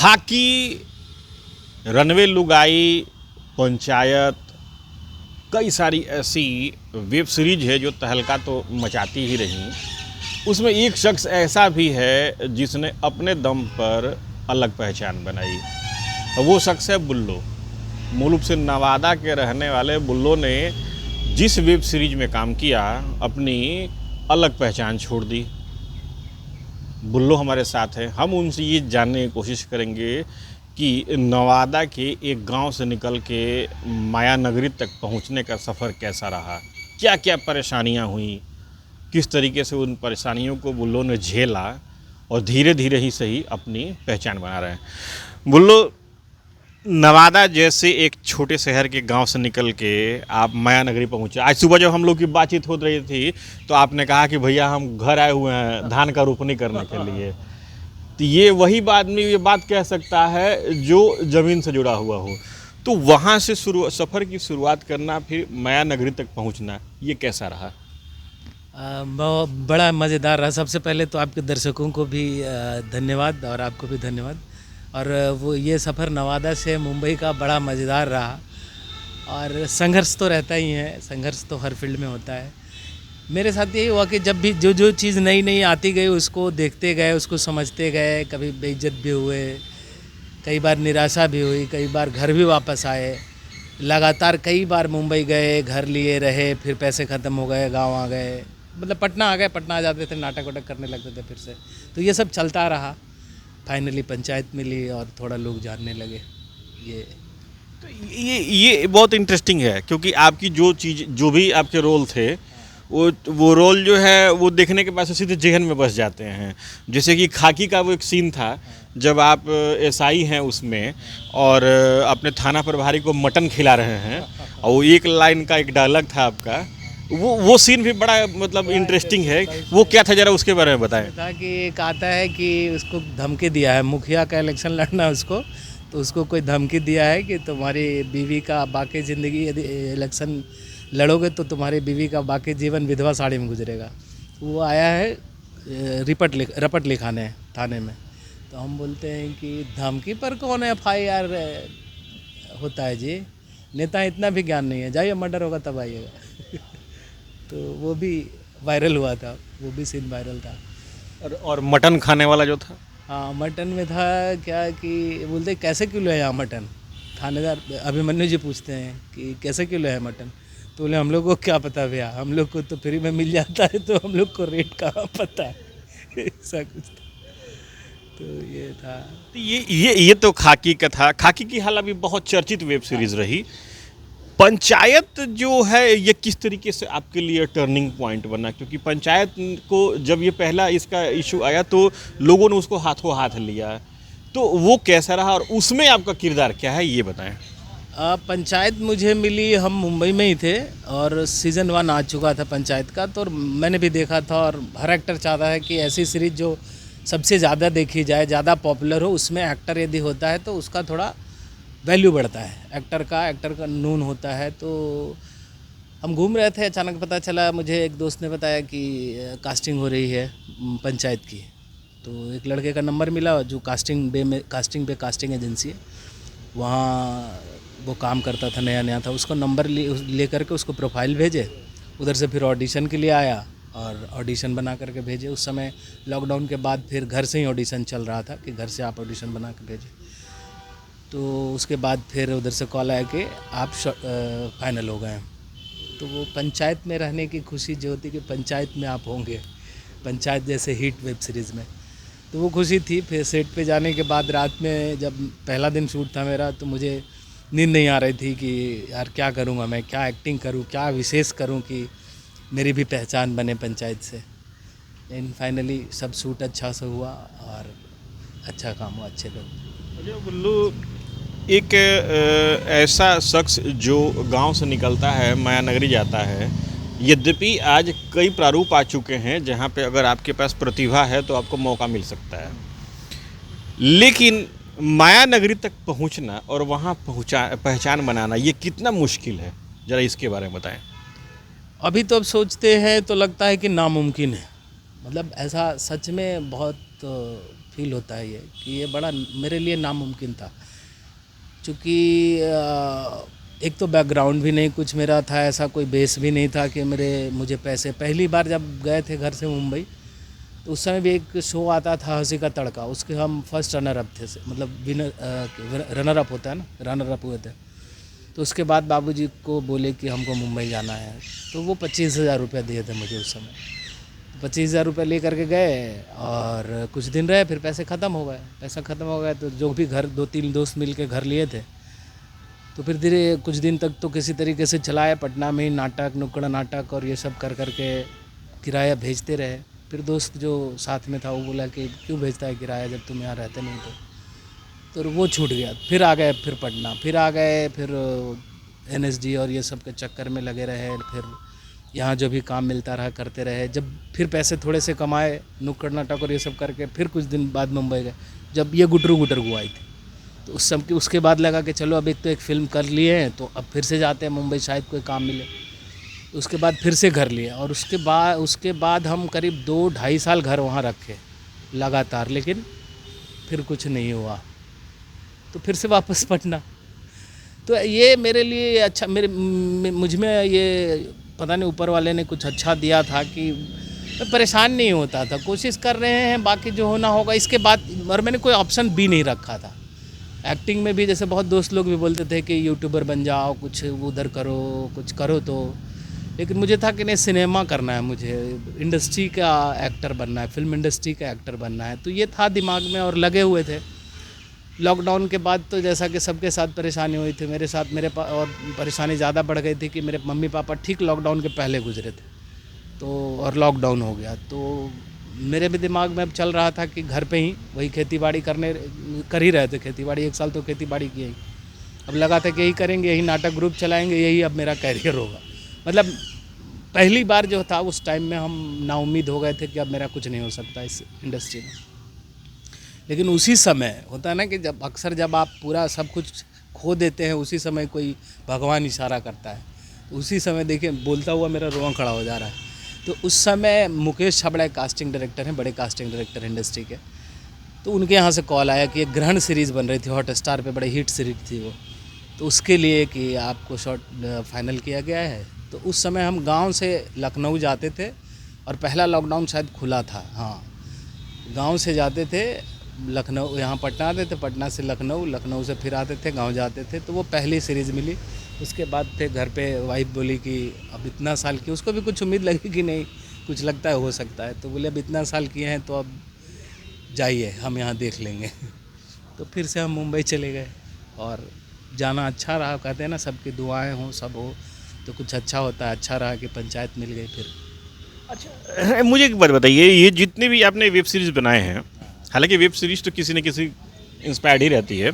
खाकी, रनवे लुगाई, पंचायत, कई सारी ऐसी वेब सीरीज है जो तहलका तो मचाती ही रही। उसमें एक शख्स ऐसा भी है जिसने अपने दम पर अलग पहचान बनाई। वो शख्स है बुल्लो। मूल रूप से नवादा के रहने वाले बुल्लो ने जिस वेब सीरीज में काम किया, अपनी अलग पहचान छोड़ दी। बुल्लो हमारे साथ हैं, हम उनसे ये जानने की कोशिश करेंगे कि नवादा के एक गांव से निकल के माया नगरी तक पहुंचने का सफ़र कैसा रहा, क्या क्या परेशानियां हुई, किस तरीके से उन परेशानियों को बुल्लो ने झेला और धीरे धीरे ही सही अपनी पहचान बना रहे हैं। बुल्लो, नवादा जैसे एक छोटे शहर के गांव से निकल के आप माया नगरी पहुंचे। आज सुबह जब हम लोग की बातचीत हो रही थी तो आपने कहा कि भैया हम घर आए हुए हैं धान का रोपनी करने के लिए। तो ये वही आदमी ये बात कह सकता है जो ज़मीन से जुड़ा हुआ हो। तो वहाँ से सफ़र की शुरुआत करना, फिर माया नगरी तक पहुँचना, ये कैसा रहा? बहुत बड़ा मज़ेदार रहा। सबसे पहले तो आपके दर्शकों को भी धन्यवाद और आपको भी धन्यवाद। और वो ये सफ़र नवादा से मुंबई का बड़ा मज़ेदार रहा। और संघर्ष तो रहता ही है, संघर्ष तो हर फील्ड में होता है। मेरे साथ यही हुआ कि जब भी जो चीज़ नई नई आती गई उसको देखते गए, उसको समझते गए। कभी बेइज्जत भी हुए, कई बार निराशा भी हुई, कई बार घर भी वापस आए। लगातार कई बार मुंबई गए, घर लिए रहे, फिर पैसे ख़त्म हो गए, गांव आ गए, मतलब पटना आ गए। पटना आ जाते थे, नाटक वाटक करने लगते थे फिर से। तो ये सब चलता रहा। फाइनली पंचायत मिली और थोड़ा लोग जानने लगे। तो ये बहुत इंटरेस्टिंग है क्योंकि आपकी जो भी आपके रोल थे, वो रोल जो है वो देखने के बाद से सीधे जेहन में बस जाते हैं। जैसे कि खाकी का वो एक सीन था जब आप एसआई हैं उसमें और अपने थाना प्रभारी को मटन खिला रहे हैं और वो एक लाइन का एक डायलॉग था आपका, वो सीन भी बड़ा मतलब इंटरेस्टिंग है। वो क्या था, जरा उसके बारे में बताएं। था कि एक आता है कि उसको धमकी दिया है, मुखिया का इलेक्शन लड़ना है उसको, तो उसको कोई धमकी दिया है कि तुम्हारी बीवी का बाकी ज़िंदगी, यदि इलेक्शन लड़ोगे तो तुम्हारी बीवी का बाकी जीवन विधवा साड़ी में गुजरेगा। वो आया है रपट लिखाने थाने में। तो हम बोलते हैं कि धमकी पर कौन FIR होता है जी, नेता इतना भी ज्ञान नहीं है, जाइए मर्डर होगा तब आइएगा। तो वो भी वायरल हुआ था, वो भी सीन वायरल था। और मटन खाने वाला जो था, हाँ, मटन में था क्या कि बोलते कैसे किलो है यहाँ मटन। थानेदार अभिमन्यु जी पूछते हैं कि कैसे किलो है मटन। तो बोले हम लोग को क्या पता भैया, हम लोग को तो फ्री में मिल जाता है, तो हम लोग को रेट कहाँ पता है। ऐसा कुछ था। तो ये था। तो ये तो खाकी का था। खाकी की हाल अभी बहुत चर्चित वेब सीरीज रही। पंचायत जो है ये किस तरीके से आपके लिए टर्निंग पॉइंट बना? क्योंकि पंचायत को जब ये पहला इसका इशू आया तो लोगों ने उसको हाथों हाथ लिया, तो वो कैसा रहा और उसमें आपका किरदार क्या है, ये बताएं। पंचायत मुझे मिली, हम मुंबई में ही थे और सीज़न 1 आ चुका था पंचायत का। तो मैंने भी देखा था और हर एक्टर चाहता है कि ऐसी सीरीज़ जो सबसे ज़्यादा देखी जाए, ज़्यादा पॉपुलर हो, उसमें एक्टर यदि होता है तो उसका थोड़ा वैल्यू बढ़ता है, एक्टर का नून होता है। तो हम घूम रहे थे, अचानक पता चला, मुझे एक दोस्त ने बताया कि कास्टिंग हो रही है पंचायत की। तो एक लड़के का नंबर मिला जो कास्टिंग कास्टिंग एजेंसी है, वहाँ वो काम करता था, नया नया था। उसको नंबर ले करके उसको प्रोफाइल भेजे, उधर से फिर ऑडिशन के लिए आया और ऑडिशन बना करके भेजे। उस समय लॉकडाउन के बाद फिर घर से ही ऑडिशन चल रहा था कि घर से आप ऑडिशन बना के भेजें। तो उसके बाद फिर उधर से कॉल आया कि आप फाइनल हो गए हैं। तो वो पंचायत में रहने की खुशी जो होती कि पंचायत में आप होंगे, पंचायत जैसे हिट वेब सीरीज़ में, तो वो खुशी थी। फिर सेट पे जाने के बाद रात में जब पहला दिन शूट था मेरा, तो मुझे नींद नहीं आ रही थी कि यार क्या करूँगा मैं, क्या एक्टिंग करूँ, क्या विशेष करूँ कि मेरी भी पहचान बने पंचायत से। लेकिन फाइनली सब शूट अच्छा से हुआ और अच्छा काम हुआ, अच्छे लोग। बुल्लू एक ऐसा शख्स जो गांव से निकलता है, माया नगरी जाता है। यद्यपि आज कई प्रारूप आ चुके हैं जहां पे अगर आपके पास प्रतिभा है तो आपको मौका मिल सकता है, लेकिन माया नगरी तक पहुंचना और वहां पहचान बनाना ये कितना मुश्किल है, ज़रा इसके बारे में बताएं। अभी तो अब सोचते हैं तो लगता है कि नामुमकिन है। मतलब ऐसा सच में बहुत फील होता है ये कि ये बड़ा मेरे लिए नामुमकिन था, क्योंकि एक तो बैकग्राउंड भी नहीं कुछ मेरा था, ऐसा कोई बेस भी नहीं था कि मुझे पैसे। पहली बार जब गए थे घर से मुंबई, तो उस समय भी एक शो आता था हंसी का तड़का, उसके हम फर्स्ट रनर अप थे, मतलब रनर अप होता है ना, रनर अप हुए थे। तो उसके बाद बाबूजी को बोले कि हमको मुंबई जाना है, तो वो 25,000 रुपये दिए थे मुझे उस समय। 25,000 रुपये ले करके गए और कुछ दिन रहे, फिर पैसे ख़त्म हो गए। पैसा ख़त्म हो गया तो जो भी घर 2-3 दोस्त मिल के घर लिए थे, तो फिर धीरे कुछ दिन तक तो किसी तरीके से चलाए, पटना में ही नाटक, नुक्कड़ नाटक और ये सब कर करके किराया भेजते रहे। फिर दोस्त जो साथ में था वो बोला कि क्यों भेजता है किराया जब तुम यहाँ रहते नहीं, तो वो छूट गया। फिर आ गए, फिर पटना, फिर आ गए, फिर NSD और ये सब के चक्कर में लगे रहे। फिर यहाँ जो भी काम मिलता रहा करते रहे। जब फिर पैसे थोड़े से कमाए, नुक्कड़ नाटक और ये सब करके, फिर कुछ दिन बाद मुंबई गए, जब ये गुटरू गुटरगू आई थी। तो उस सब के उसके बाद लगा कि चलो अब एक तो एक फ़िल्म कर लिए हैं, तो अब फिर से जाते हैं मुंबई, शायद कोई काम मिले। उसके बाद फिर से घर लिए, और उसके बाद हम करीब 2-2.5 साल घर वहाँ रखे लगातार, लेकिन फिर कुछ नहीं हुआ, तो फिर से वापस पटना। तो ये मेरे लिए अच्छा, मुझ में ये पता नहीं ऊपर वाले ने कुछ अच्छा दिया था कि मैं परेशान नहीं होता था। कोशिश कर रहे हैं, बाकी जो होना होगा इसके बाद। और मैंने कोई ऑप्शन भी नहीं रखा था। एक्टिंग में भी जैसे बहुत दोस्त लोग भी बोलते थे कि यूट्यूबर बन जाओ, कुछ उधर करो, कुछ करो, तो लेकिन मुझे था कि नहीं, सिनेमा करना है, मुझे इंडस्ट्री का एक्टर बनना है, फिल्म इंडस्ट्री का एक्टर बनना है। तो ये था दिमाग में और लगे हुए थे। लॉकडाउन के बाद तो जैसा कि सबके साथ परेशानी हुई थी, मेरे साथ और परेशानी ज़्यादा बढ़ गई थी कि मेरे मम्मी पापा ठीक लॉकडाउन के पहले गुजरे थे, तो और लॉकडाउन हो गया। तो मेरे भी दिमाग में अब चल रहा था कि घर पे ही वही खेती-बाड़ी कर ही रहे थे। खेती-बाड़ी 1 साल तो खेती-बाड़ी की ही। अब लगा था कि यही करेंगे, यही नाटक ग्रुप चलाएंगे, यही अब मेरा कैरियर होगा। मतलब पहली बार जो था उस टाइम में हम नाउम्मीद हो गए थे कि अब मेरा कुछ नहीं हो सकता इस इंडस्ट्री में। लेकिन उसी समय होता है ना कि जब आप पूरा सब कुछ खो देते हैं, उसी समय कोई भगवान इशारा करता है। तो उसी समय देखिए, बोलता हुआ मेरा रोआ खड़ा हो जा रहा है। तो उस समय मुकेश छाबड़ा कास्टिंग डायरेक्टर हैं, बड़े कास्टिंग डायरेक्टर इंडस्ट्री के। तो उनके यहाँ से कॉल आया कि एक ग्रहण सीरीज़ बन रही थी हॉटस्टार पे, बड़ी हिट सीरीज थी वो, तो उसके लिए कि आपको शॉट फाइनल किया गया है। तो उस समय हम गांव से लखनऊ जाते थे, और पहला लॉकडाउन शायद खुला था, हाँ। गांव से जाते थे लखनऊ, यहाँ पटना आते थे, पटना से लखनऊ, लखनऊ से फिर आते थे, गांव जाते थे। तो वो पहली सीरीज़ मिली। उसके बाद थे घर पे, वाइफ बोली कि अब इतना साल की, उसको भी कुछ उम्मीद लगी कि नहीं कुछ लगता है हो सकता है, तो बोले अब इतना साल किए हैं तो अब जाइए, हम यहाँ देख लेंगे। तो फिर से हम मुंबई चले गए, और जाना अच्छा रहा। कहते हैं ना, सबकी दुआएं हों, सब हो तो कुछ अच्छा होता है। अच्छा रहा कि पंचायत मिल गई फिर। अच्छा, मुझे एक बात बताइए, ये जितने भी आपने वेब सीरीज़ बनाए हैं, हालांकि वेब सीरीज़ तो किसी न किसी इंस्पायर्ड ही रहती है,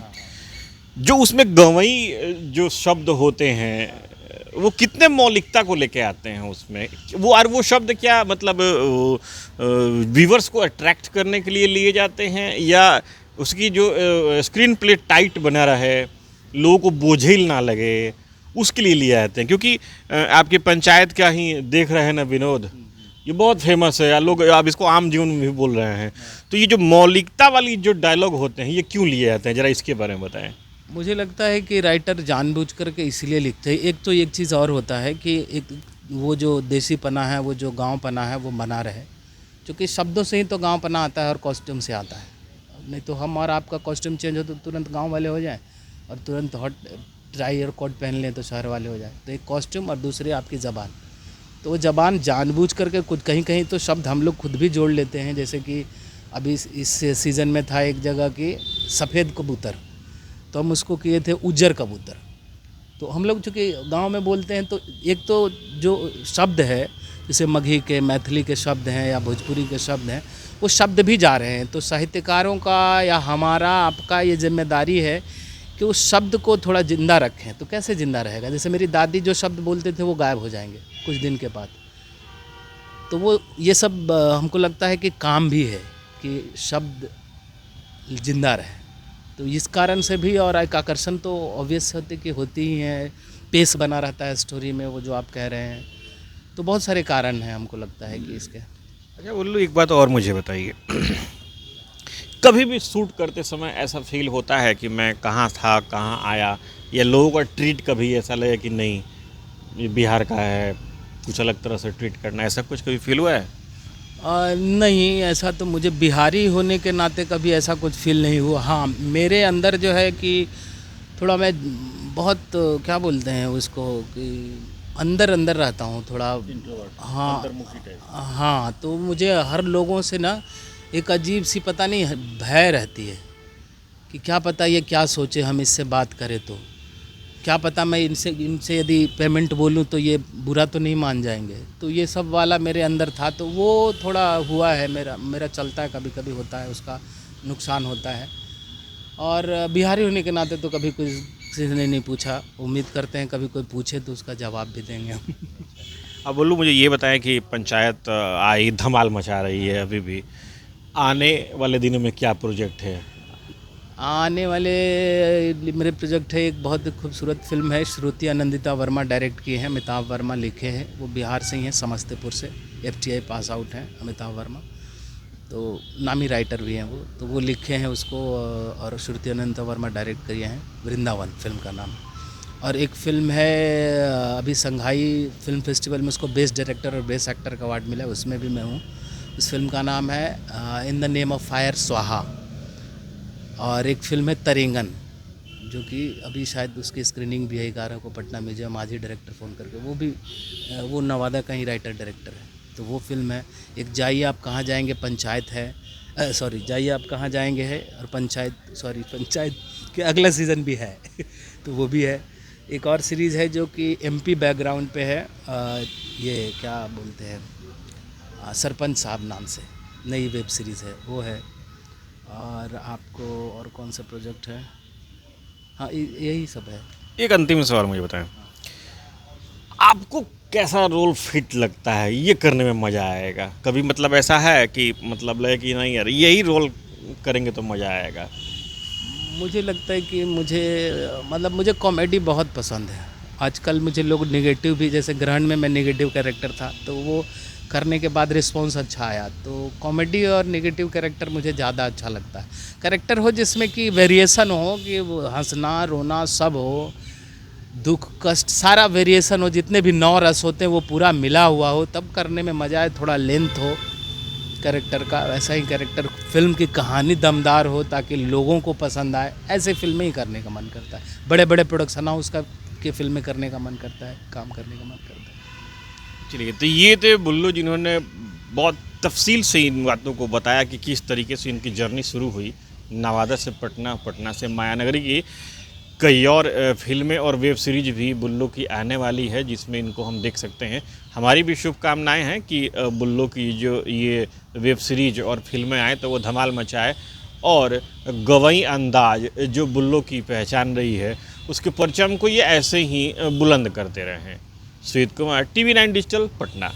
जो उसमें गंवई जो शब्द होते हैं वो कितने मौलिकता को लेके आते हैं उसमें, वो शब्द क्या मतलब व्यूवर्स को अट्रैक्ट करने के लिए लिए जाते हैं, या उसकी जो स्क्रीन प्ले टाइट बना रहे, लोगों को बोझिल ना लगे, उसके लिए लिए जाते हैं? क्योंकि आपकी पंचायत का ही देख रहे हैं ना विनोद, ये बहुत फेमस है, लोग अब इसको आम जीवन में भी बोल रहे हैं। तो ये जो मौलिकता वाली जो डायलॉग होते हैं, ये क्यों लिए जाते हैं, ज़रा इसके बारे में बताएं। मुझे लगता है कि राइटर जानबूझ करके इसलिए लिखते हैं। एक तो एक चीज़ और होता है कि एक वो जो देसीपना है, वो जो गाँवपना है, वो बना रहे, क्योंकि शब्दों से ही तो गाँवपना आता है और कॉस्ट्यूम से आता है। नहीं तो हम और आपका कॉस्ट्यूम चेंज हो तो तुरंत गाँव वाले हो जाएं, और तुरंत हॉट टाई और कोट पहन लें तो शहर वाले हो जाए। तो एक कॉस्ट्यूम और दूसरी आपकी ज़बान। तो वो ज़बान जानबूझ करके कुछ कहीं कहीं तो शब्द हम लोग खुद भी जोड़ लेते हैं। जैसे कि अभी इस सीज़न में था एक जगह की सफ़ेद कबूतर, तो हम उसको किए थे उज्जर कबूतर। तो हम लोग चूँकि गांव में बोलते हैं, तो एक तो जो शब्द है, जैसे मगही के, मैथिली के शब्द हैं या भोजपुरी के शब्द हैं, वो शब्द भी जा रहे हैं। तो साहित्यकारों का या हमारा आपका ये जिम्मेदारी है कि उस शब्द को थोड़ा ज़िंदा रखें। तो कैसे ज़िंदा रहेगा? जैसे मेरी दादी जो शब्द बोलते थे वो गायब हो जाएंगे कुछ दिन के बाद। तो वो ये सब हमको लगता है कि काम भी है कि शब्द ज़िंदा रहे। तो इस कारण से भी, और एक आकर्षण तो ऑब्वियस होती ही है, पेस बना रहता है स्टोरी में, वो जो आप कह रहे हैं। तो बहुत सारे कारण हैं हमको लगता है कि इसके। अच्छा उल्लू, एक बात और मुझे बताइए कभी भी शूट करते समय ऐसा फील होता है कि मैं कहाँ था, कहाँ आया, या लोगों का ट्रीट कभी ऐसा लगे कि नहीं ये बिहार का है, कुछ अलग तरह से ट्रीट करना, ऐसा कुछ कभी फील हुआ है? नहीं, ऐसा तो मुझे बिहारी होने के नाते कभी ऐसा कुछ फील नहीं हुआ। हाँ, मेरे अंदर जो है कि थोड़ा मैं बहुत क्या बोलते हैं उसको कि अंदर अंदर रहता हूँ थोड़ा। हाँ, हाँ, तो मुझे हर लोगों से ना एक अजीब सी पता नहीं भय रहती है कि क्या पता ये क्या सोचे, हम इससे बात करें तो क्या पता मैं इनसे यदि पेमेंट बोलूँ तो ये बुरा तो नहीं मान जाएंगे। तो ये सब वाला मेरे अंदर था, तो वो थोड़ा हुआ है, मेरा चलता है, कभी कभी होता है, उसका नुकसान होता है। और बिहारी होने के नाते तो कभी किसी ने नहीं पूछा, उम्मीद करते हैं कभी कोई पूछे तो उसका जवाब भी देंगे हम। अब बोलूँ, मुझे ये बताएं कि पंचायत आई धमाल मचा रही है अभी भी, आने वाले दिनों में क्या प्रोजेक्ट है? आने वाले मेरे प्रोजेक्ट है, एक बहुत खूबसूरत फिल्म है, श्रुति आनंदिता वर्मा डायरेक्ट की है, अमिताभ वर्मा लिखे हैं, वो बिहार से ही हैं, समस्तीपुर से, FTI पास आउट हैं अमिताभ वर्मा, तो नामी राइटर भी हैं वो, तो वो लिखे हैं उसको, और श्रुति आनंदिता वर्मा डायरेक्ट किए हैं, वृंदावन फिल्म का नाम। और एक फिल्म है अभी संघाई फिल्म फेस्टिवल में उसको बेस्ट डायरेक्टर और बेस्ट एक्टर का अवार्ड मिला है, उसमें भी मैं हूँ। उस फिल्म का नाम है in the name of fire स्वाहा। और एक फिल्म है तरेंगन, जो कि अभी शायद उसकी स्क्रीनिंग भी है 11 को पटना म्यूजियम, आज ही डायरेक्टर फ़ोन करके, वो भी वो नवादा का ही राइटर डायरेक्टर है, तो वो फिल्म है। एक जाइए आप कहाँ जाएंगे पंचायत है, सॉरी जाइए आप कहाँ जाएंगे है, और पंचायत के अगला सीज़न भी है तो वो भी है। एक और सीरीज़ है जो कि MP बैकग्राउंड पे है, ये क्या बोलते हैं, सरपंच साहब नाम से नई वेब सीरीज़ है, वो है। और आपको और कौन सा प्रोजेक्ट है? हाँ, यही सब है। एक अंतिम सवाल मुझे बताएं, आपको कैसा रोल फिट लगता है, ये करने में मज़ा आएगा? कभी मतलब ऐसा है कि मतलब लगे कि नहीं यार यही रोल करेंगे तो मज़ा आएगा? मुझे लगता है कि मुझे कॉमेडी बहुत पसंद है। आजकल मुझे लोग नेगेटिव भी, जैसे ग्रहण में मैं नेगेटिव कैरेक्टर था, तो वो करने के बाद रिस्पॉन्स अच्छा आया, तो कॉमेडी और नेगेटिव कैरेक्टर मुझे ज़्यादा अच्छा लगता है। कैरेक्टर हो जिसमें कि वेरिएशन हो, कि वो हंसना रोना सब हो, दुख कष्ट सारा वेरिएशन हो, जितने भी 9 रस होते हैं वो पूरा मिला हुआ हो, तब करने में मज़ा आए। थोड़ा लेंथ हो कैरेक्टर का, वैसा ही कैरेक्टर, फिल्म की कहानी दमदार हो ताकि लोगों को पसंद आए, ऐसे फिल्में ही करने का मन करता है। बड़े बड़े प्रोडक्शन हाउस की फिल्में करने का मन करता है, काम करने का मन करता है। चलिए, तो ये थे बुल्लू, जिन्होंने बहुत तफसील से इन बातों को बताया कि किस तरीके से इनकी जर्नी शुरू हुई, नवादा से पटना, पटना से मायानगरी की। कई और फिल्में और वेब सीरीज भी बुल्लू की आने वाली है, जिसमें इनको हम देख सकते हैं। हमारी भी शुभकामनाएं हैं कि बुल्लू की जो ये वेब सीरीज और फिल्में आए तो वो धमाल मचाए, और गवई अंदाज जो बुल्लू की पहचान रही है, उसके परचम को ये ऐसे ही बुलंद करते रहें। Sujeet Kumar, TV9 digital, Patna.